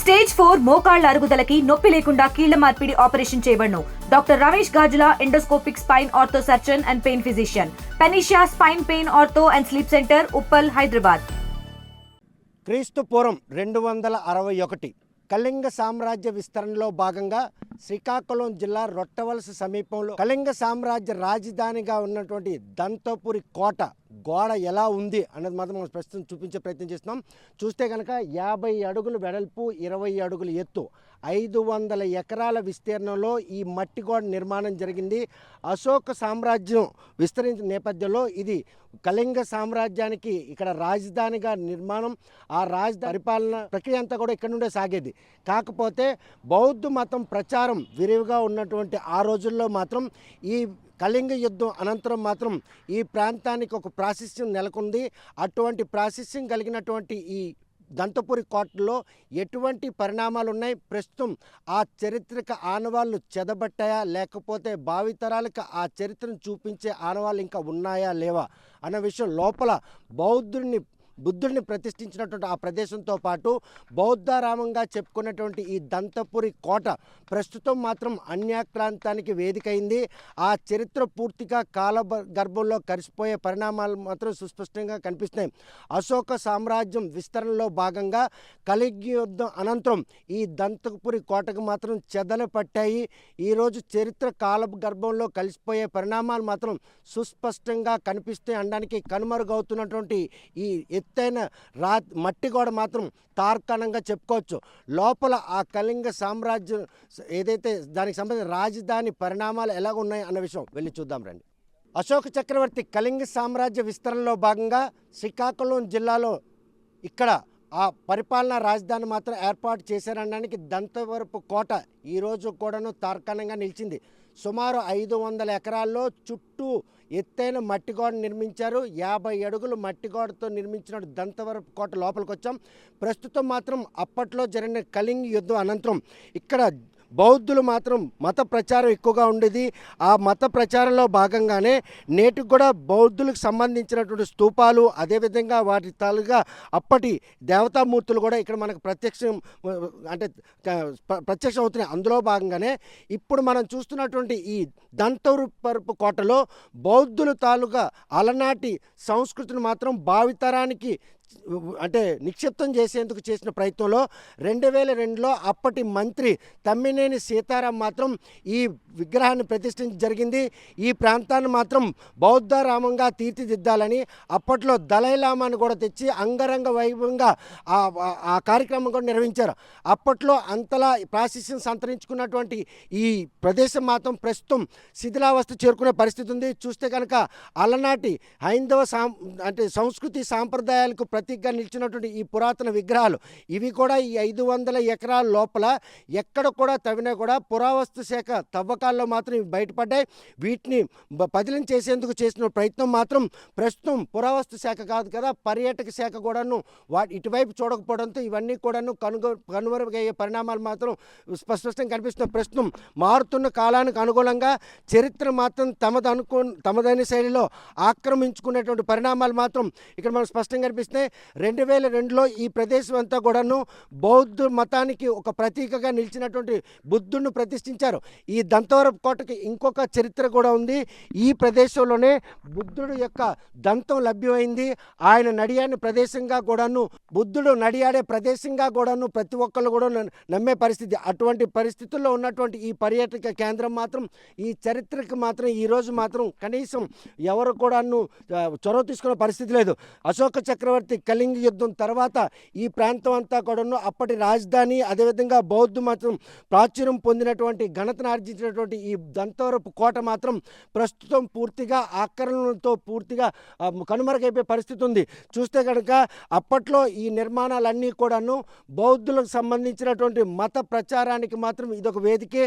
Stage 4 మోకాళ్ల అరుగుదలకి నొప్పి లేకుండా కీళ్ల మార్పిడి ఆపరేషన్ చేయబడును. Doctor Ramesh Gajula, endoscopic spine ortho surgeon and pain physician, Panacea spine pain ortho and sleep centre, Uppal, Hyderabad. క్రీస్తు పూర్వం 261 కళింగ సామ్రాజ్య విస్తరణలో భాగంగా శ్రీకాకుళం జిల్లా రొట్టవలస సమీపంలో కళింగ సామ్రాజ్య రాజధానిగా ఉన్నటువంటి దంతపురి కోట గోడ ఎలా ఉంది అన్నది మాత్రం మనం ప్రస్తుతం చూపించే ప్రయత్నం చేస్తున్నాం. చూస్తే కనుక 50 అడుగులు వెడల్పు, 20 అడుగులు ఎత్తు, 500 ఎకరాల విస్తీర్ణంలో ఈ మట్టి గోడ నిర్మాణం జరిగింది. అశోక సామ్రాజ్యం విస్తరించిన నేపథ్యంలో ఇది కళింగ సామ్రాజ్యానికి ఇక్కడ రాజధానిగా నిర్మాణం, ఆ రాజధాని పరిపాలన ప్రక్రియ అంతా కూడా ఇక్కడ నుండే సాగేది. కాకపోతే బౌద్ధ మతం ప్రచారం విరివిగా ఉన్నటువంటి ఆ రోజుల్లో మాత్రం ఈ కళింగ యుద్ధం అనంతరం మాత్రం ఈ ప్రాంతానికి ఒక ప్రాశస్త్యం నెలకొంది. అటువంటి ప్రాశస్త్యం కలిగినటువంటి ఈ దంతపురి కోటలో ఎటువంటి పరిణామాలు ఉన్నాయి, ప్రస్తుతం ఆ చారిత్రక ఆనవాళ్ళు చెదబట్టాయా లేకపోతే భావితరాలకు ఆ చరిత్రను చూపించే ఆనవాళ్ళు ఇంకా ఉన్నాయా లేవా అన్న విషయం లోపల బుద్ధుడిని ప్రతిష్ఠించినటువంటి ఆ ప్రదేశంతో పాటు బౌద్ధారామంగా చెప్పుకున్నటువంటి ఈ దంతపురి కోట ప్రస్తుతం మాత్రం అన్యాక్రాంతానికి వేదికైంది. ఆ చరిత్ర పూర్తిగా గర్భంలో కలిసిపోయే పరిణామాలు మాత్రం సుస్పష్టంగా కనిపిస్తున్నాయి. అశోక సామ్రాజ్యం విస్తరణలో భాగంగా కళింగ యుద్ధం అనంతరం ఈ దంతపురి కోటకు మాత్రం చెదలు పట్టాయి. ఈరోజు చరిత్ర గర్భంలో కలిసిపోయే పరిణామాలు మాత్రం సుస్పష్టంగా కనిపిస్తాయి అనడానికి కనుమరుగవుతున్నటువంటి ఈ ఎత్తైన మట్టి గోడ మాత్రం తార్కాణంగా చెప్పుకోవచ్చు. లోపల ఆ కళింగ సామ్రాజ్యం ఏదైతే దానికి సంబంధించిన రాజధాని పరిణామాలు ఎలాగ ఉన్నాయి అన్న విషయం వెళ్ళి చూద్దాం రండి. అశోక చక్రవర్తి కళింగ సామ్రాజ్య విస్తరణలో భాగంగా శ్రీకాకుళం జిల్లాలో ఇక్కడ ఆ పరిపాలనా రాజధాని మాత్రం ఏర్పాటు చేశారనడానికి దంతవరపు కోట ఈరోజు కూడాను తార్కాణంగా నిలిచింది. సుమారు 500 ఎకరాల్లో చుట్టూ ఎత్తైన మట్టి గోడ నిర్మించారు. 50 అడుగులు మట్టి గోడతో నిర్మించిన దంతవరపు కోట లోపలికి వచ్చాం. ప్రస్తుతం మాత్రం అప్పట్లో జరిగిన కళింగ యుద్ధం అనంతరం ఇక్కడ బౌద్ధులు మాత్రం మత ప్రచారం ఎక్కువగా ఉండేది. ఆ మత ప్రచారంలో భాగంగానే నేటికి కూడా బౌద్ధులకు సంబంధించినటువంటి స్తూపాలు, అదేవిధంగా వాటి తాలుగా అప్పటి దేవతామూర్తులు కూడా ఇక్కడ మనకు ప్రత్యక్షం అవుతున్నాయి. అందులో భాగంగానే ఇప్పుడు మనం చూస్తున్నటువంటి ఈ దంతవరపు కోటలో బౌద్ధుల తాలూగా అలనాటి సంస్కృతిని మాత్రం భావితరానికి నిక్షిప్తం చేసేందుకు చేసిన ప్రయత్నంలో 2002లో అప్పటి మంత్రి తమ్మినేని సీతారాం మాత్రం ఈ విగ్రహాన్ని ప్రతిష్ఠించడం జరిగింది. ఈ ప్రాంతాన్ని మాత్రం బౌద్ధరామంగా తీర్చిదిద్దాలని అప్పట్లో దలైలామాను కూడా తెచ్చి అంగరంగ వైభవంగా ఆ కార్యక్రమం కూడా నిర్వహించారు. అప్పట్లో అంతలా ప్రాశస్త్యం సంతరించుకున్నటువంటి ఈ ప్రదేశం మాత్రం ప్రస్తుతం శిథిలావస్థ చేరుకునే పరిస్థితి ఉంది. చూస్తే కనుక అలనాటి హైందవ సంస్కృతి సాంప్రదాయాలకు ప్రతీకగా నిలిచినటువంటి ఈ పురాతన విగ్రహాలు ఇవి కూడా ఈ 500 ఎకరాల లోపల ఎక్కడ కూడా తవ్వినా కూడా పురావస్తు శాఖ తవ్వకాల్లో మాత్రం ఇవి బయటపడ్డాయి. వీటిని బదిలీ చేసేందుకు చేసిన ప్రయత్నం మాత్రం ప్రస్తుతం పురావస్తు శాఖ కాదు కదా, పర్యాటక శాఖ కూడాను ఇటువైపు చూడకపోవడంతో ఇవన్నీ కూడాను కనుమరుగయ్యే పరిణామాలు మాత్రం స్పష్టంగా కనిపిస్తున్నాయి. ప్రస్తుతం మారుతున్న కాలానికి అనుగుణంగా చరిత్ర మాత్రం తమదైన శైలిలో ఆక్రమించుకునేటువంటి పరిణామాలు మాత్రం ఇక్కడ మనకు స్పష్టంగా కనిపిస్తున్నాయి. 2002లో ఈ ప్రదేశం అంతా కూడాను బౌద్ధ మతానికి ఒక ప్రతీకగా నిలిచినటువంటి బుద్ధుడిని ప్రతిష్ఠించారు. ఈ దంతవరపు కోటకి ఇంకొక చరిత్ర కూడా ఉంది. ఈ ప్రదేశంలోనే బుద్ధుడు యొక్క దంతం లభ్యమైంది. ఆయన నడియాడే ప్రదేశంగా కూడాను, బుద్ధుడు నడియాడే ప్రదేశంగా కూడాను ప్రతి ఒక్కళ్ళు కూడా నమ్మే పరిస్థితి. అటువంటి పరిస్థితుల్లో ఉన్నటువంటి ఈ పర్యాటక కేంద్రం మాత్రం ఈ చరిత్రకి మాత్రం ఈరోజు మాత్రం కనీసం ఎవరు కూడాను చొరవ తీసుకునే పరిస్థితి లేదు. అశోక చక్రవర్తి కళింగ యుద్ధం తర్వాత ఈ ప్రాంతం అంతా కూడాను అప్పటి రాజధాని, అదేవిధంగా బౌద్ధ మతం ప్రాచుర్యం పొందినటువంటి ఘనతను ఆర్జించినటువంటి ఈ దంతవరపు కోట మాత్రం ప్రస్తుతం పూర్తిగా ఆక్రమణలతో పూర్తిగా కనుమరుగైపోయే పరిస్థితి ఉంది. చూస్తే కనుక అప్పట్లో ఈ నిర్మాణాలన్నీ కూడాను బౌద్ధులకు సంబంధించినటువంటి మత ప్రచారానికి మాత్రం ఇదొక వేదికే.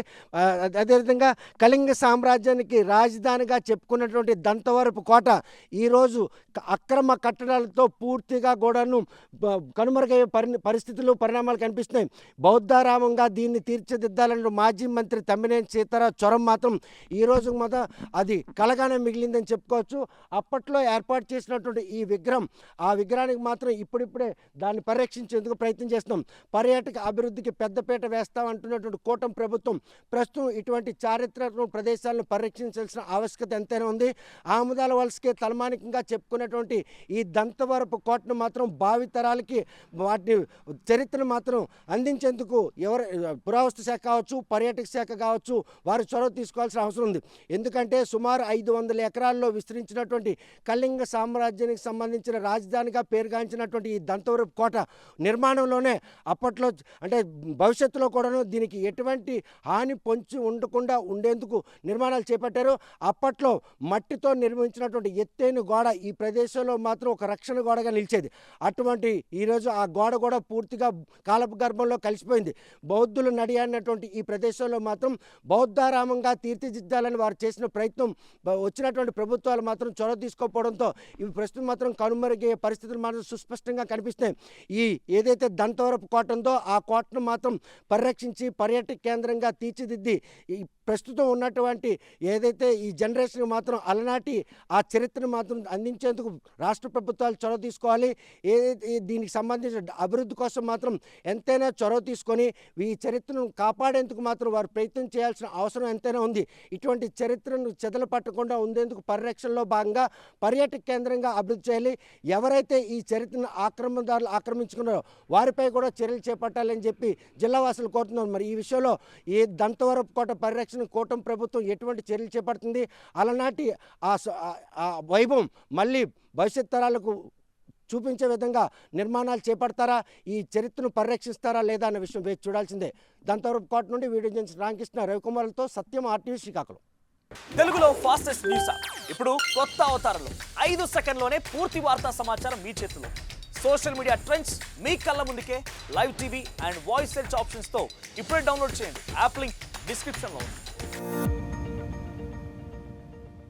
అదేవిధంగా కళింగ సామ్రాజ్యానికి రాజధానిగా చెప్పుకున్నటువంటి దంతవరపు కోట ఈరోజు అక్రమ కట్టడాలతో పూర్తి పూర్తిగా కూడాను కనుమరుగయ్యే పరిస్థితులు పరిణామాలు కనిపిస్తున్నాయి. బౌద్ధారామంగా దీన్ని తీర్చిదిద్దాలని మాజీ మంత్రి తమ్మినేని సీతారాం చొరవ మాత్రం ఈరోజు మాత్రం అది కలగానే మిగిలిందని చెప్పుకోవచ్చు. అప్పట్లో ఏర్పాటు చేసినటువంటి ఈ విగ్రహం, ఆ విగ్రహానికి మాత్రం ఇప్పుడిప్పుడే దాన్ని పరిరక్షించేందుకు ప్రయత్నం చేస్తున్నాం. పర్యాటక అభివృద్ధికి పెద్దపీట వేస్తామంటున్నటువంటి కూటమి ప్రభుత్వం ప్రస్తుతం ఇటువంటి చారిత్రక ప్రదేశాలను పరిరక్షించాల్సిన ఆవశ్యకత ఎంతైనా ఉంది. ఆముదాల వలసకే తలమానికంగా చెప్పుకున్నటువంటి ఈ దంతవరపు కోటను మాత్రం భావితరాలకి వాటి చరిత్రను మాత్రం అందించేందుకు పురావస్తు శాఖ కావచ్చు, పర్యాటక శాఖ కావచ్చు, వారు చొరవ తీసుకోవాల్సిన అవసరం ఉంది. ఎందుకంటే సుమారు 500 ఎకరాల్లో విస్తరించినటువంటి కళింగ సామ్రాజ్యానికి సంబంధించిన రాజధానిగా పేరుగాంచినటువంటి ఈ దంతవరపు కోట నిర్మాణంలోనే అప్పట్లో అంటే భవిష్యత్తులో కూడాను దీనికి ఎటువంటి హాని పొంచి ఉండకుండా ఉండేందుకు నిర్మాణాలు చేపట్టారు. అప్పట్లో మట్టితో నిర్మించినటువంటి ఎత్తైన గోడ ఈ ప్రదేశంలో మాత్రం ఒక రక్షణ గోడగా నిలిచేది. అటువంటి ఈరోజు ఆ గోడ కూడా పూర్తిగా కాలపు గర్భంలో కలిసిపోయింది. బౌద్ధులు నడియాడినటువంటి ఈ ప్రదేశంలో మాత్రం బౌద్ధారామంగా తీర్చిదిద్దాలని వారు చేసిన ప్రయత్నం వచ్చినటువంటి ప్రభుత్వాలు మాత్రం చొరవ తీసుకోకపోవడంతో ఇవి ప్రస్తుతం మాత్రం కనుమరుగయ్యే పరిస్థితులు మాత్రం సుస్పష్టంగా కనిపిస్తున్నాయి. ఈ ఏదైతే దంతవరపు కోట ఉందో ఆ కోటను మాత్రం పరిరక్షించి పర్యాటక కేంద్రంగా తీర్చిదిద్ది ఈ ప్రస్తుతం ఉన్నటువంటి ఏదైతే ఈ జనరేషన్ మాత్రం అలనాటి ఆ చరిత్రను మాత్రం అందించేందుకు రాష్ట్ర ప్రభుత్వాలు చొరవ తీసుకోవాలి. ఏదైతే దీనికి సంబంధించిన అభివృద్ధి కోసం మాత్రం ఎంతైనా చొరవ తీసుకొని ఈ చరిత్రను కాపాడేందుకు మాత్రం వారు ప్రయత్నం చేయాల్సిన అవసరం ఎంతైనా ఉంది. ఇటువంటి చరిత్రను చెదలు పట్టకుండా ఉండేందుకు పరిరక్షణలో భాగంగా పర్యాటక కేంద్రంగా అభివృద్ధి చేయాలి. ఎవరైతే ఈ చరిత్రను ఆక్రమణదారులు ఆక్రమించుకున్నారో వారిపై కూడా చర్యలు చేపట్టాలని చెప్పి జిల్లావాసులు కోరుతున్నారు. మరి ఈ విషయంలో ఈ దంతవరపు కోట పరిరక్షణ కూటమి ప్రభుత్వం ఎటువంటి చర్యలు చేపడుతుంది, అలనాటి ఆ వైభవం మళ్ళీ భవిష్యత్ తరాలకు చూపించే విధంగా నిర్మాణాలు చేపడతారా, ఈ చరిత్రను పరిరక్షిస్తారా లేదా అన్న విషయం వేచి చూడాల్సిందే. దంతవరపు కోట నుండి వీడియో జర్నలిస్ట్ రామకృష్ణ రవికుమార్లతో సత్యం, RTV శ్రీకాకుళం. తెలుగులో ఫాస్టెస్ట్ న్యూస్ ఇప్పుడు కొత్త అవతారంలో 5 సెకండ్లోనే పూర్తి వార్తా సమాచారం మీ చేతిలో. సోషల్ మీడియా ట్రెండ్స్ మీ కళ్ళ ముందుకే live TV and voice search ఆప్షన్స్తో ఇప్పుడే డౌన్లోడ్ చేయండి. యాప్ లింక్ డిస్క్రిప్షన్లో ఉంది.